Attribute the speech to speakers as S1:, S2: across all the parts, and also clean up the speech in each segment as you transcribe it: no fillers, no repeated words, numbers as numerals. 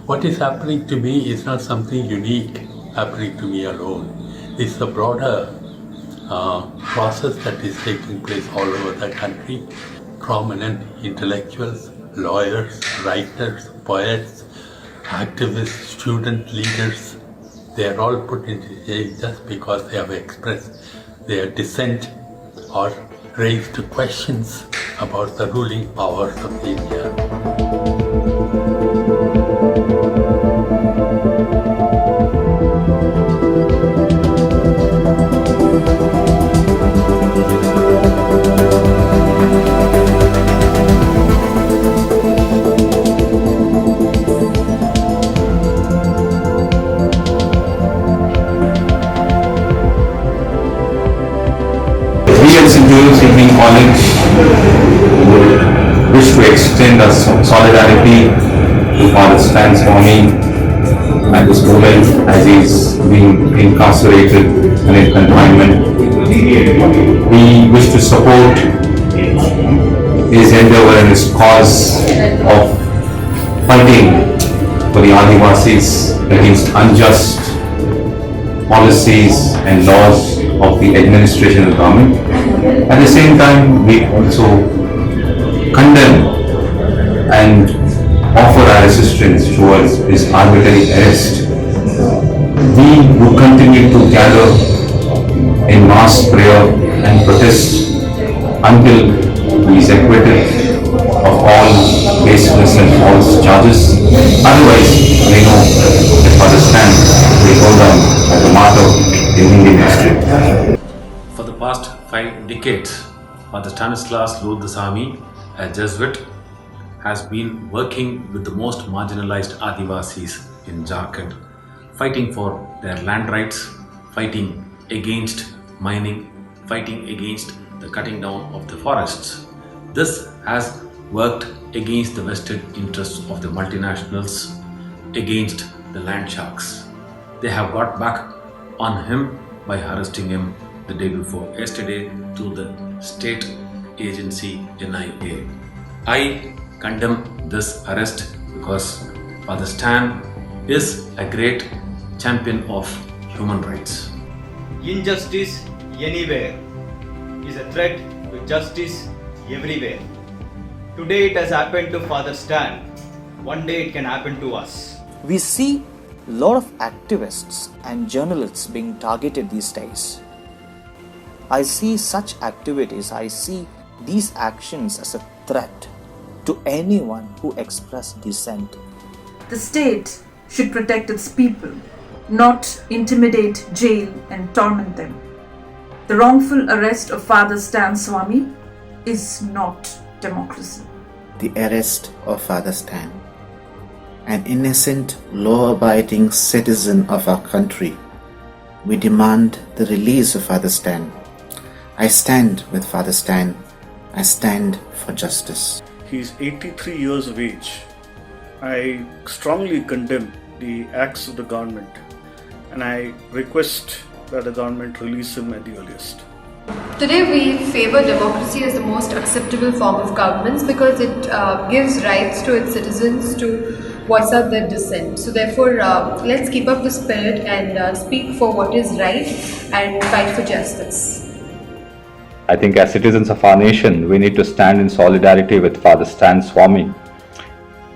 S1: What is happening to me is not something unique happening to me alone. It's a broader process that is taking place all over the country. Prominent intellectuals, lawyers, writers, poets, activists, student leaders, they are all put into jail just because they have expressed their dissent or raised questions about the ruling powers of India.
S2: We at St. Joseph's Evening College wish to extend our solidarity to Father Stan Swamy at this moment as he is being incarcerated and in confinement. We wish to support his endeavor and his cause of fighting for the Adivasis against unjust policies and laws of the administration and government. At the same time, we also condemn and offer our assistance towards his arbitrary arrest. We will continue to gather in mass prayer and protest until he is acquitted of all baseless and false charges. Otherwise, we know that Father Stan will go down as a martyr in Indian history.
S3: For the past 5 decades, Father Stanislaus Swamy, a Jesuit, has been working with the most marginalized Adivasis in Jharkhand, fighting for their land rights, fighting against mining, fighting against the cutting down of the forests. This has worked against the vested interests of the multinationals, against the land sharks. They have got back on him by arresting him the day before yesterday through the state agency NIA. I condemn this arrest because Father Stan is a great champion of human rights.
S4: Injustice anywhere is a threat to justice everywhere. Today it has happened to Father Stan. One day it can happen to us.
S5: We see a lot of activists and journalists being targeted these days. I see such activities, I see these actions as a threat to anyone who expresses dissent.
S6: The state should protect its people, not intimidate, jail and torment them. The wrongful arrest of Father Stan Swamy is not democracy.
S7: The arrest of Father Stan, an innocent, law-abiding citizen of our country. We demand the release of Father Stan. I stand with Father Stan. I stand for justice.
S8: He is 83 years of age. I strongly condemn the acts of the government and I request that the government release him at the earliest.
S9: Today we favor democracy as the most acceptable form of governance because it gives rights to its citizens to voice out their dissent. So therefore, let's keep up the spirit and speak for what is right and fight for justice.
S2: I think as citizens of our nation, we need to stand in solidarity with Father Stan Swamy,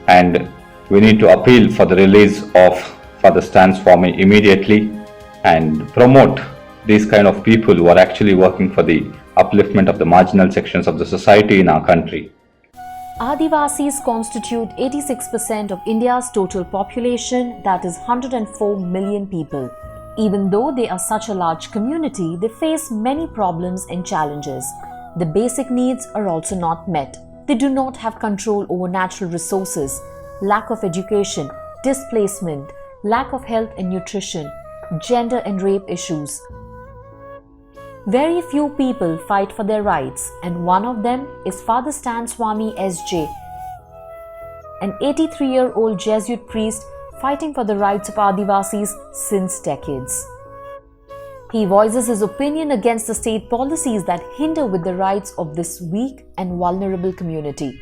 S2: and we need to appeal for the release of Father Stan Swamy immediately and promote these kind of people who are actually working for the upliftment of the marginal sections of the society in our country.
S10: Adivasis constitute 86% of India's total population, that is 104 million people. Even though they are such a large community, they face many problems and challenges. The basic needs are also not met. They do not have control over natural resources, lack of education, displacement, lack of health and nutrition, gender and rape issues. Very few people fight for their rights, and one of them is Father Stan Swamy S.J., an 83-year-old Jesuit priest fighting for the rights of Adivasis since decades. He voices his opinion against the state policies that hinder with the rights of this weak and vulnerable community.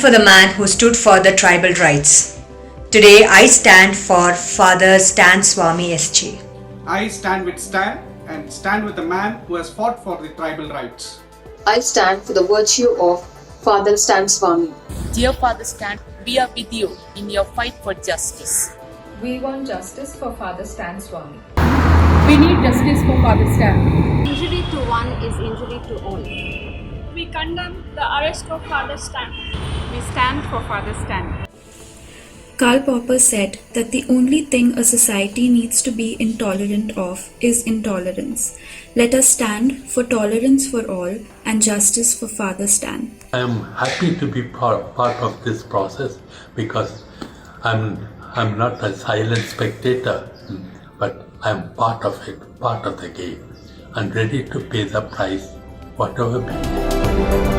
S11: for the man who stood for the tribal rights. Today I stand for Father Stan Swamy SG.
S12: I stand with Stan and stand with the man who has fought for the tribal rights.
S13: I stand for the virtue of Father Stan Swamy.
S14: Dear Father Stan, we are with you in your fight for justice.
S15: We want justice for Father Stan Swamy.
S16: We need justice for Father Stan.
S17: Injury to one is injury to all.
S18: We condemn the arrest of Father Stan.
S16: We stand for Father Stan.
S19: Karl Popper said that the only thing a society needs to be intolerant of is intolerance. Let us stand for tolerance for all and justice for Father Stan.
S1: I am happy to be part of this process because I'm not a silent spectator, but I'm part of it, part of the game, and ready to pay the price, whatever may be.